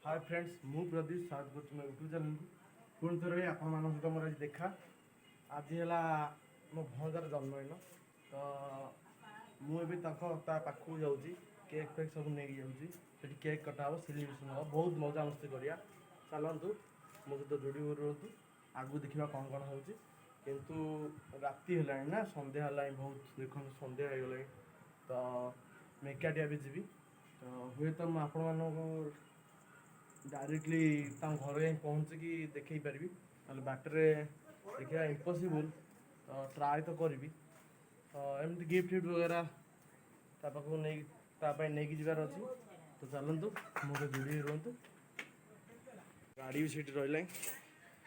Hi friends मु प्रदीप स्वागत कर यूट्यूब चैनल को पुणी थोड़े आपण मान सहित मोर आज देखा आज है मो भणजार जन्मदिन तो मुझे पाखक जाऊँगी केक फेक सब नहीं जाऊँगी केक कटा हे सेलिब्रेशन हम बहुत मजा मस्ती करा चलतु मो सहित जोड़ी रुहतु आगू देखा कौन कौन हो किंतु राति है ना संध्या है बहुत देखो संध्या हो गला तो मेकाटिया भी जी तो हुए तो मुझे डायरेक्टली घर पहुँचिकी देखई पारि ना बाटर देखा इम्पॉसिबल तो ट्राए तो करी तो एमती गिफ्ट फिफ्ट वगैरह पाखक नहीं जबार अच्छी तो चलतु मोटे जोड़ी रुहतु गाड़ी भी सीट रहा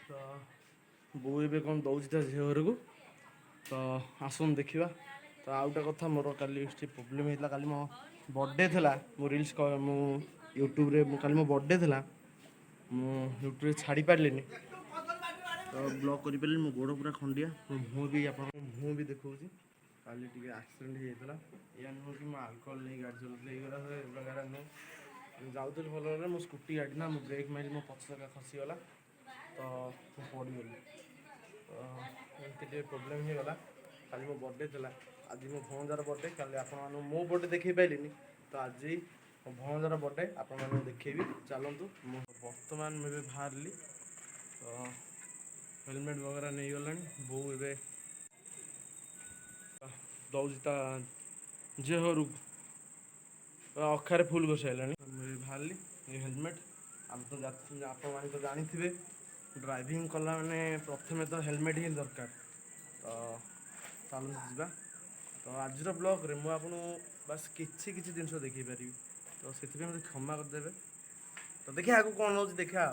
तो बो ए कौन दौर झील घर को तो आसन देखा तो आउटा कथा मोर काली प्रोब्लेम होता काली मो बर्थडे थी मो रिल्स मु यूट्यूब रे काली मो बर्थडे थी मु यूट्यूब छाड़ी पारे तो ब्लॉग कर मो गोड़ पूरा खंडिया मो मुँह भी आप मुँह भी देखा काली टी एक्सीडेंट होता या नुह कि अल्कोहल नहीं गाड़ी चलते नुह जाऊँ भल मो स्कूटी गाड़ी ना मो ब्रेक मारे मो पछ चका खसीगला तो पड़गली तो एमती प्रोब्लेम होगा काली मो बर्थडे थी आज मो भणजार बर्थडे काली आप मो बर्थडे देखे पाइलिनी तो आज मो भणजार बर्थडे आपको देखेबी चलतु बर्तमान मुझे बाहरली तो हेलमेट वगैरह नहीं गला बो ए दौता झील घर अखारे फुल कर सारा मुझे बाहरली हेलमेट आम तो आप जानी थे ड्राइविंग कला मैंने प्रथम तो हेलमेट ही दरकार तो चलते जावा तो आज ब्लॉग रे मुझे बास किसी जिन देखी पारि तो से मत क्षमा करदे तो देखिए आगे कौन हो देखा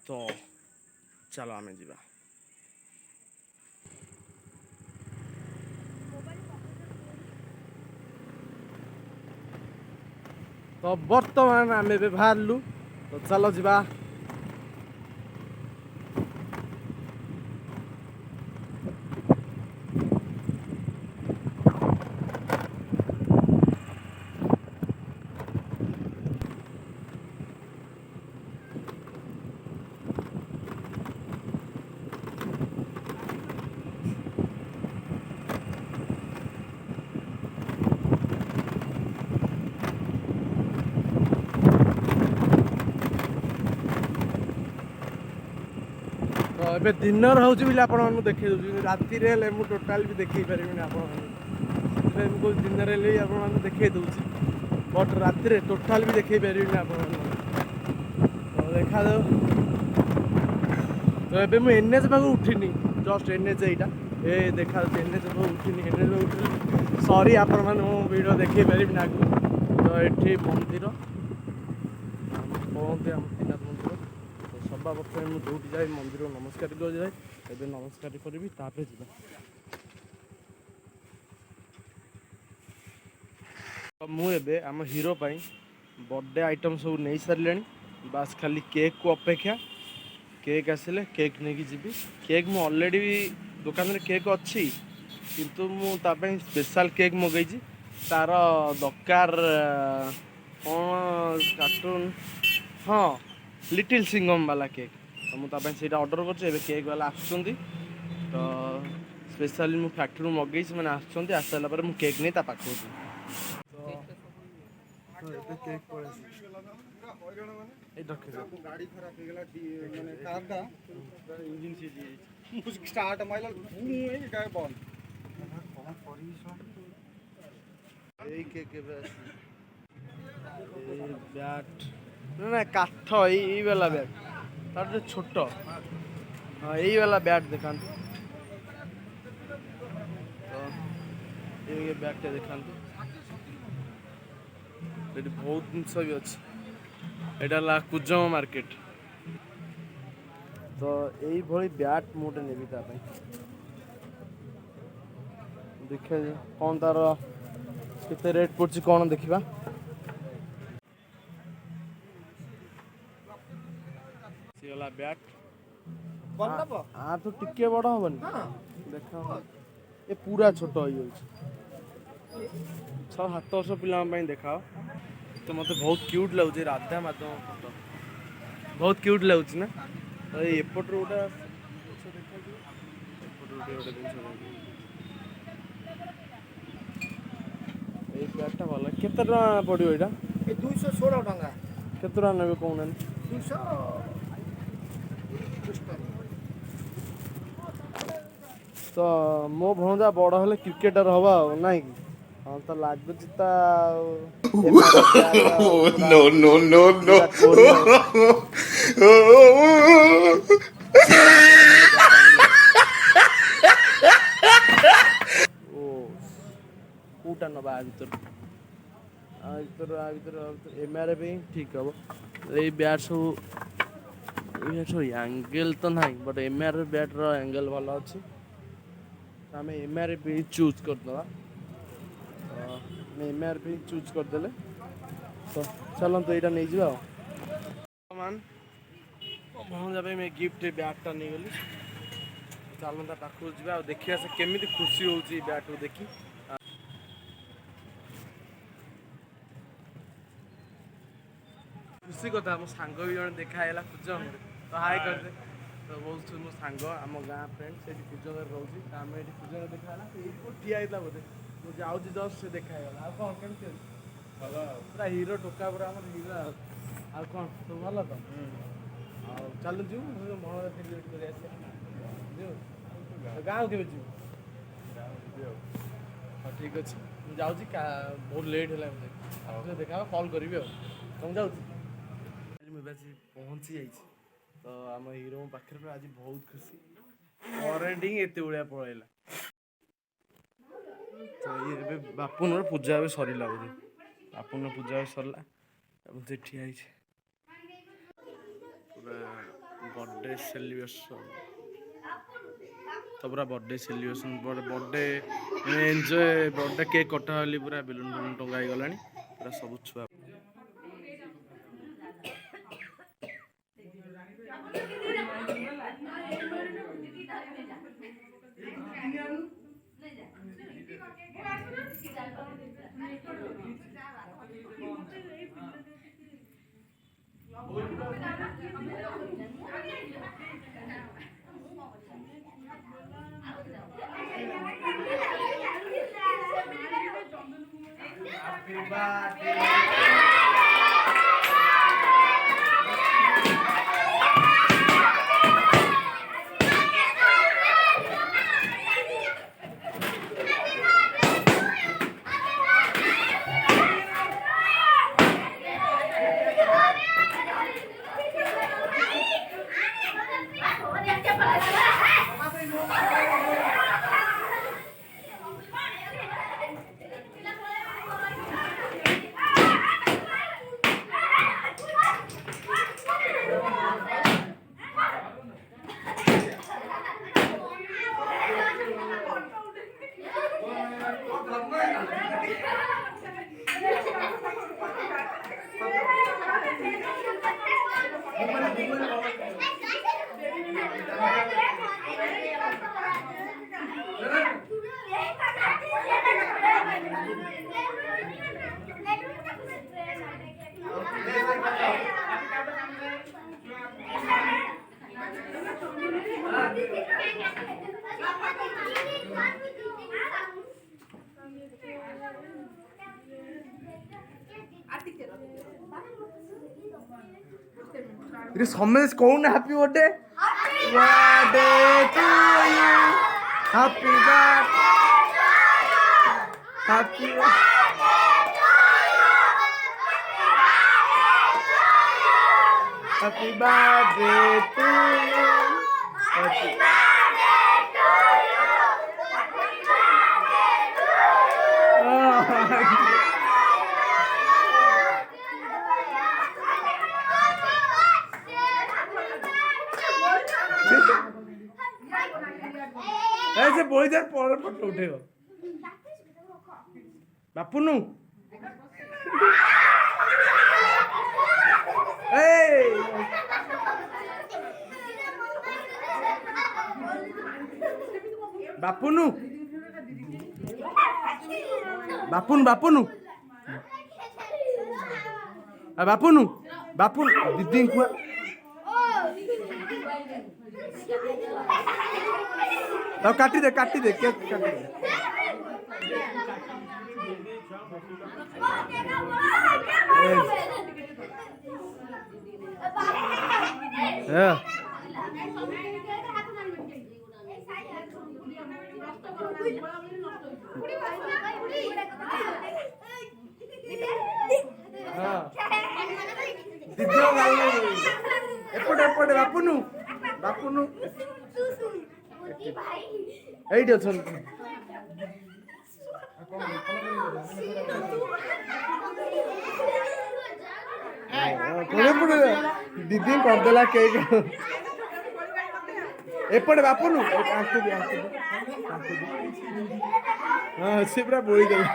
तो चलो आम जा तो बर्तमान आम बाहरलु तो चलो जा तो ये दिनर हूँ बोली देखे राति मुझे टोटाल भी देखे पारि आपको दिन देखे दूसरी बट राति टोटाल भी देखे पारि आप तो देखा दो तो ये मुझे एनएच पाक उठिनी जस्ट एनएच यहाँ ये देखा एनएच उठिनी एनएच उठी सॉरी आप वीडियो देखे पारि आगे तो ये मंदिर कहते आम त्रिनाथ मंदिर तो सभा प्रथम मुझे जो जाए मंदिर नमस्कार जाए ए नमस्कार करी तापर जा तो मुझे आम हीरो बर्थडे आइटम सब नहीं सारे बास खाली केक को अपेक्षा केक आसिले केक नहीं जी केक मु ऑलरेडी दुकान में केक अच्छी किंतु मुझे स्पेशल केक मगई तार दरकार कौन कार्टून हाँ लिटिल सिंगम वाला केक तो मुझे ऑर्डर कर केक वाला आसुँच तो स्पेशली मु फैक्ट्री मगई से मैंने आसारा मुझे केक नहीं पाख गाड़ी खराब हो गला माने कारटा इंजन से स्टार्ट माइला गाय बंद कौन करी ए के बैट ना काठ यही वाला बैट तार छोट हाँ यही वाला बैट देखा तो ये बैट देखा बहुत जिनस भी अच्छे यहाँ कुजम मार्केट तो यही बैट मोटे नेबी देखा कौन तार केते रेट पड़छ कौन देखा बैट आ तो टिके बड़ हबन देख ये पूरा छोट हो छः सात वर्ष पिला देखाओ तो मत बहुत क्यूट लगुच राधा माधव फोटो बहुत क्यूट लगुच ना तो एपट गोटे ब्यागटा भल केते पड़ो यहाँ 216 टंका केते ने कहना 200 तो मो भणजा बड़ हेले क्रिकेटर हवा ना कि हाँ तो लगुच No, no, no, no. कूटा नवा भर एमआरएफ ठीक हम ये बैट सब एंगल तो ना बट एमआरएफ बैट एंगल भल अच्छे आम एमआरएफ चूज करदे एमआरएफ चूज करदे तो चलते यहाँ नहीं जावा मान भणजा मैं गिफ्ट बैगटा नहीं गली चलता पाखु जा देखिए से केमी खुशी हो बैट को देखी खुशी कथा मो सांग भी जन देखाला कुजंग तो हाई करदे तो बहुत मो सांग आम गाँ फ्रेंड से कुजंग रोचे आम ये कुजंग देखाला ठिया होता बोधे मुझे जाऊँगी जस्ट से देखागला कौन केमती पूरा हीरो टोका पूरा आम हीरो आ कौन सब भल तो चलु जीव भण गाँव के हाँ ठीक अच्छे मुझे जाऊँगी बहुत लेट है देखा कल करी तुम जाऊँ मुझे पहुँची जाइए तो आम हीरो पाखे आज बहुत खुशी करेन्ट ही एत भाया पलैला तो ये बापुन पूजा भी सरला बोधे बापुन पूजा भी सरला मुझे ठिया पूरा बर्थडे सेलिब्रेशन तो पूरा birthday celebration birthday enjoy birthday cake कटा वाली पूरा बेलून बेलून टंगाई गला पूरा सब छुआ Happy birthday. It is Thomas Cone. Happy birthday. Birthday to you. Happy birthday. Happy Happy birthday to you. Happy birthday to you. ऐसे बोल यार पर फोटो उठेगा बापुनु ବାପୁନୁ ବାପୁନୁ ବାପୁନୁ ବାପୁନୁ ବାପୁନୁ ଦିଦି କୁଆ ତାକୁ କାଟିଦେ କେକ୍ କାଟିଦେ। ଏପଟେ ଏପଟେ ବାପୁନୁ ବାପୁନୁ ଏଇଠି ଅଛନ୍ତି। ଦିଦି କରିଦେଲା କେକ୍ ଏପଟେ ବାପୁନୁ ହଁ ସେ ପୁରା ବୋଳି ଦେଲା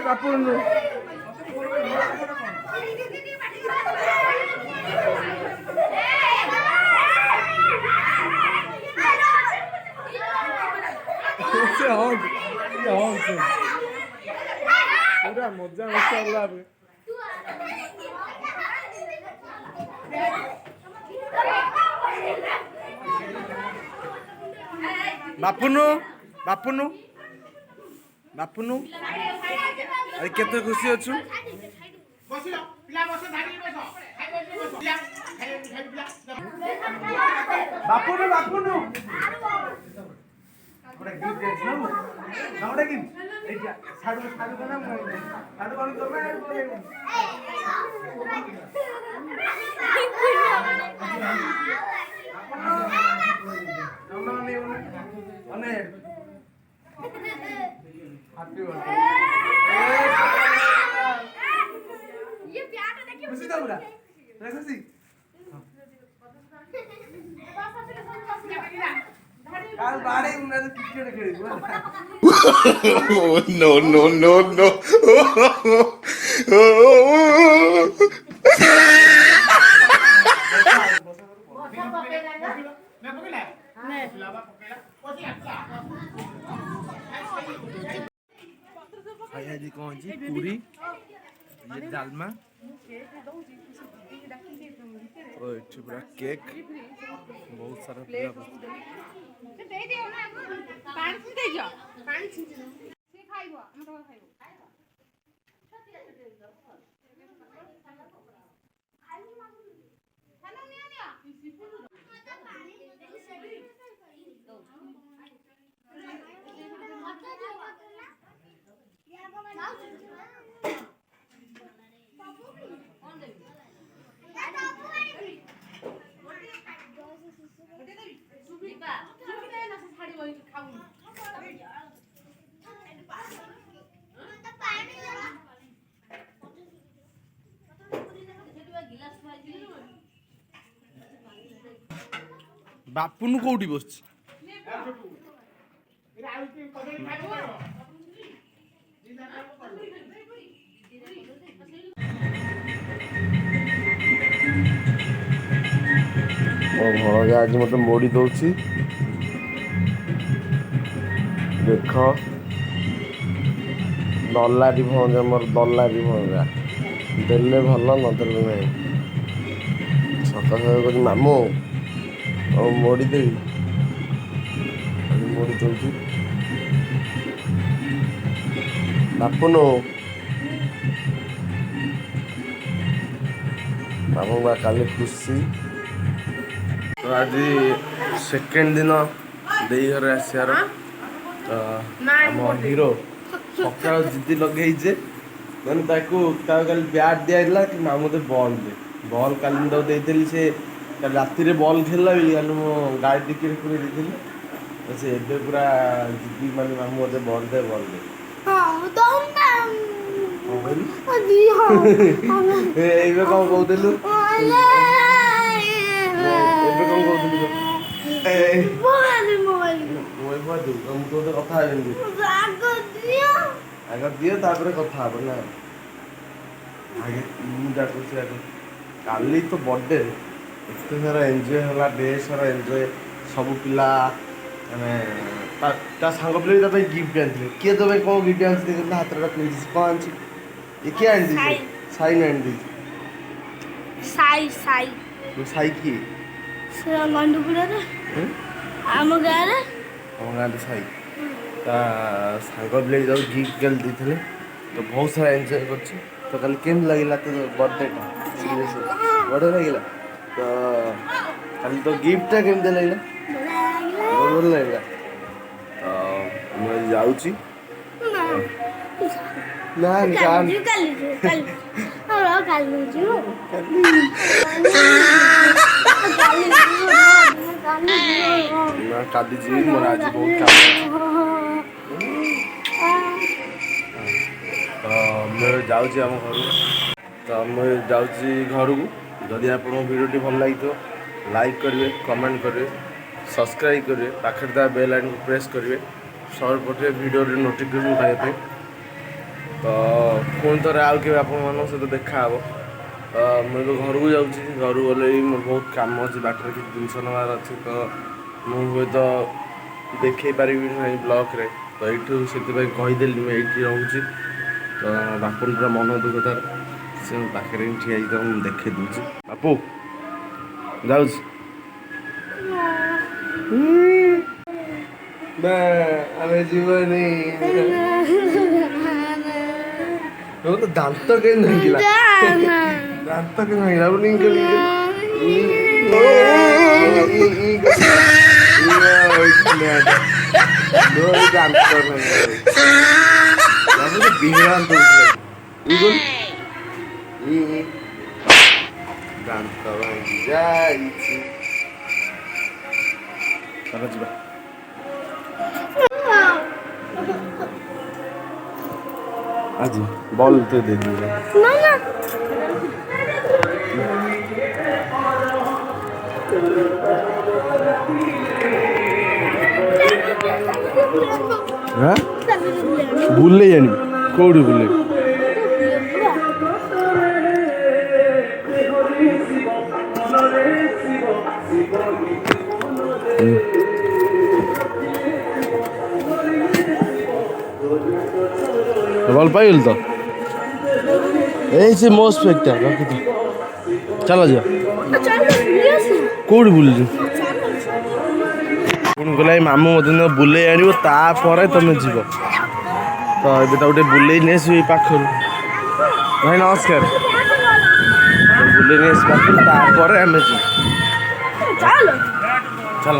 বাপুনু पूरा मजा मस्ती अल्लाह बापुनु बापुनु बापुनु अरे केते खुशी अछु बापुनु बापुनु बड़ा गिफ्ट दे ना बड़ा गिफ्ट एटा साडू साडू ना साडू बन तो मैं हैप्पी बर्थडे ये प्यार तो देखिए खुशी तो पूरा खुशी काल बाड़े उन्हें तो क्रिकेट खेली no no no no खाया जी कौन जी पूरी ये डालमा और पूरा केक बहुत सारा पूरा दे दियो ना पानी दे दियो पानी से खाइबो हम तो खाइबो बापुनु कोठी बसछि ମୋ ଭଣଜା ଆଜି ମୋତେ ମୋଡ଼ି ଦଉଛି ଦେଖ ଦଲାରି ଭଣଜା ମୋର ଦଲାରି ଭଣଜା ଦେଲେ ଭଲ ନଦେଲେ ନାହିଁ ସକାଳ କହୁଛି ମାମୁଁ ଆଉ ମୋଡ଼ି ଦେବି ମୋଡ଼ି ଦଉଛି ବାପୁନୁ ମାମୁଁ ବା କାଲି ଖୁସି तो आज सेकेंड दिन देई घर आसार तो आम हीरो ସକାଳ ଜିଦି ଲଗେଇଛେ ମାନେ ତାକୁ କାଲି ବ୍ୟାଟ୍ ଦିଆହେଇଥିଲା କି ମାମୁଁ ମୋତେ ବଲ୍ ଦେ ବଲ୍ କାଲି ମୁଁ ତାକୁ ଦେଇଥିଲି ସେ କାଲି ରାତିରେ ବଲ୍ ଖେଳିଲା ବୋଲି କାଲି ମୁଁ ଗାଡ଼ି ଟିକିରେ ପୁରେଇ ଦେଇଥିଲି ସେ ଏବେ ପୁରା ଜିଦି ମାନେ ମାମୁଁ ମୋତେ ବଲ୍ ଦେ କଣ କହିଲୁ ଏବେ କ'ଣ କହୁଥିଲୁ ଏବେ କ'ଣ କହୁଥିଲୁ ମୁଁ ତୋ କଥା ହେବିନି ଆଗ ଦିଅ ତାପରେ କଥା ହବ ନା ଆগে ମୁଁ ଡାକୁଛି ଆଗ କାଲି ତ ବର୍ଥଡେ ଏତେ ସାରା ଏନ୍ଜୟ ହେଲା ଡେ ସାରା ଏନ୍ଜୟ ସବୁ ପିଲା ମାନେ ତା ସାଙ୍ଗ ପିଲା ବି ତା ପାଇଁ ଗିଫ୍ଟ ଆଣିଥିଲେ କିଏ ତୋ ପାଇଁ କ'ଣ ଗିଫ୍ଟ ଆଣିଛି ଦେଖିଲା ହାତରେ ପିନ୍ଧିଛି କ'ଣ ଆଣିଛି କିଏ ଆଣିଛି ସାଇ ଆଣିଦେଇଛି ସାଇ କିଏ ଆମ ଗାଁରେ ସାଇ ତା ସାଙ୍ଗ ପିଲା ତାକୁ ଗିଫ୍ଟ କାଲି ଦେଇଥିଲେ ତ ବହୁତ ସାରା ଏନ୍ଜୟ କରୁଛି ତ କାଲି କେମିତି ଲାଗିଲା ତ ବର୍ଥଡେଟା ବଢ଼ିଆ ଲାଗିଲା ତ କାଲି ତ ଗିଫ୍ଟଟା କେମିତି ଲାଗିଲା ଭଲ ଲାଗିଲା ତ ମୁଁ ଯାଉଛି ନା କାଲି ଯିବି ମୋର ଆଜି ବହୁତ କାମ ତ ମୁଁ ଯାଉଛି ଆମ ଘରକୁ ତ ମୁଁ ଯାଉଛି ଘରକୁ ଯଦି ଆପଣଙ୍କ ଭିଡ଼ିଓଟି ଭଲ ଲାଗିଥିବ ଲାଇକ୍ କରିବେ କମେଣ୍ଟ କରିବେ ସବସ୍କ୍ରାଇବ୍ କରିବେ ପାଖରେ ଥିବା ବେଲ୍ ଆଇକନ୍କୁ ପ୍ରେସ୍ କରିବେ ସର୍ଟ ପଠେଇବେ ଭିଡ଼ିଓରେ ନୋଟିଫିକେସନ୍ ପାଇବା ପାଇଁ ତ ପୁଣି ଥରେ ଆଉ କେବେ ଆପଣମାନଙ୍କ ସହିତ ଦେଖା ହେବ ତ ମୁଁ ଏବେ ଘରକୁ ଯାଉଛି ଘରକୁ ଗଲେ ବି ମୋର ବହୁତ କାମ ଅଛି ବାଟରେ କିଛି ଜିନିଷ ନେବାର ଅଛି ତ ମୁଁ ହୁଏତ ଦେଖେଇ ପାରିବି ନାହିଁ ବ୍ଲଗ୍ରେ ତ ଏଇଠୁ ସେଥିପାଇଁ କହିଦେଲି ମୁଁ ଏଇଠି ରହୁଛି ତ ବାପୁର ପୁରା ମନ ଦୁଃଖ ତାର ସେ ପାଖରେ ହିଁ ଠିଆ ହେଇକି ମୁଁ ଦେଖେଇ ଦେଉଛି ବାପୁ ଯାଉଛି ନା ଆମେ ଯିବନି ତ ଦାନ୍ତ କେମିତି ଭାଙ୍ଗିଲା ଦାନ୍ତ କେମିତି ଭାଙ୍ଗିଲା ଦାନ୍ତ ଭାଙ୍ଗି ଯାଇଛି ଚାଲ ଯିବା ଆଜି ବଲ୍ ତ ଦେଇଦେବି ବୁଲେଇ ଆଣିବି କୋଉଠି ବୁଲେଇ ଭଲ ପାଇଗଲି ତ ଏଇ ସେ ମୋ ସ୍ପେକ୍ଟା ରଖିଥା ଚାଲ ଯିବା କୋଉଠି ବୁଲିଛୁ ପୁଣି କହିଲା ଏଇ ମାମୁଁ ମୋତେ ବୁଲେଇ ଆଣିବ ତାପରେ ତମେ ଯିବ ତ ଏବେ ତାକୁ ଟିକେ ବୁଲେଇ ନେଇ ଆସିବି ଏଇ ପାଖରୁ ଭାଇ ନମସ୍କାର ବୁଲେଇ ନେଇ ଆସିବି ପାଖରୁ ତାପରେ ଆମେ ଯିବୁ ଚାଲ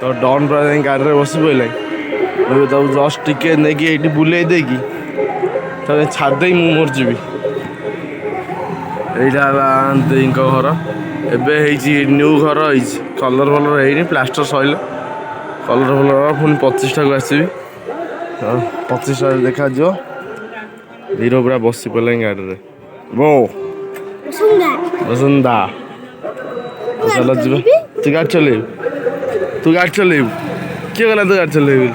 ତ ଡନ୍ ପୁରା ଯାଇ ଗାଡ଼ିରେ ବସି ପଡ଼ିଲାଣି ଏବେ ତାକୁ ଜଷ୍ଟ ଟିକେ ନେଇକି ଏଇଠି ବୁଲେଇ ଦେଇକି ତାକୁ ଛାଡ଼ିଦେଇ ମୁଁ ମୋର ଯିବି ଏଇଟା ହେଲା ଦେଇଙ୍କ ଘର ଏବେ ହେଇଛି ନ୍ୟୁ ଘର ହେଇଛି କଲର୍ ଫଲର୍ ହେଇନି ପ୍ଲାଷ୍ଟର ସରିଲା କଲର୍ ଫଲର୍ ପୁଣି 25ଟାକୁ ଆସିବି 25ଟାରେ ଦେଖାଯିବ ଧୀର ପୁରା ବସି ପଡ଼ିଲାଣି ଗାଡ଼ିରେ ବୋ ବସନ୍ତା ଚାଲ ଯିବା ତୁ ଗାଡ଼ି ଚଲେଇବୁ କିଏ ଗଲା ତୁ ଗାଡ଼ି ଚଲେଇବୁ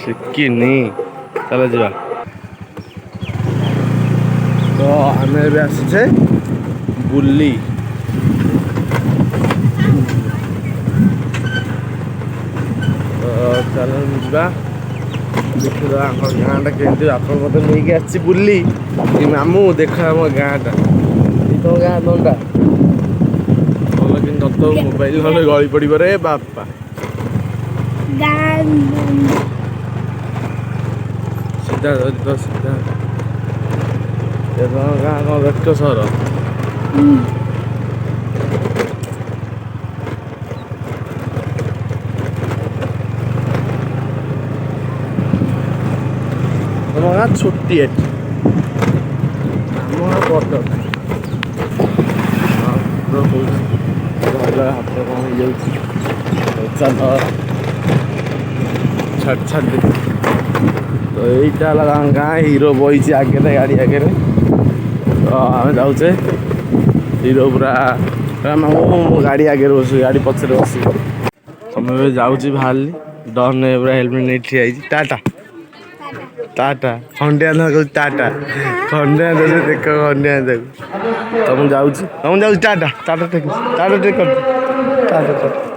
ଶିଖିନି ଚାଲ ଯିବା ତ ଆମେ ଏବେ ଆସିଛେ ବୁଲି ତ ଚାଲ ଯିବା ଦେଖିବା ଆମ ଗାଁଟା କେମିତି ଆପଣ ମୋତେ ନେଇକି ଆସିଛି ବୁଲି ମାମୁଁ ଦେଖ ଆମ ଗାଁଟା ଏଇ ତମ ଗାଁ ନଣ୍ଡା ଭଲ କିନ୍ତୁ ଦତ୍ତ ମୋବାଇଲ ନହେଲେ ଗଳି ପଡ଼ିବ ରେ ବାପା ସିଧା ତ ସିଧା ଗାଁ କ'ଣ ବ୍ୟକ୍ତ ସହର ଆମ ଗାଁ ଛୋଟିଆଟି, ଆମ ଗାଁ ବଡ଼। ଭଲ ହାତ କ'ଣ ହେଇଯାଉଛି। ଚାଲ ଛାଡ଼ି ତ ଏଇଟା ହେଲା ଆମ ଗାଁ। ହିରୋ ବଇଛି ଆଗରେ, ଗାଡ଼ି ଆଗରେ। ତ ଆମେ ଯାଉଛେ, ହିରୋ ପୁରା ମୁଁ ଗାଡ଼ି ଆଗରେ ବସିବି, ଗାଡ଼ି ପଛରେ ବସିବି। ତମେ ଏବେ ଯାଉଛି ବାହାରିଲି, ଡନ୍ ପୁରା ହେଲମେଟ୍ ନେଇ ଠିଆ ହେଇଛି। ଟାଟା ଟାଟା ଖଣ୍ଡିଆ କହୁଛି ଟାଟା, ଖଣ୍ଡିଆ ଦେଖ ଖଣ୍ଡିଆ ତାକୁ। ତ ମୁଁ ଯାଉଛି ଟାଟା ଟାଟା ଟେକ୍ ଟାଟା ଟେକ୍ ଟାଟା ଟାଟା।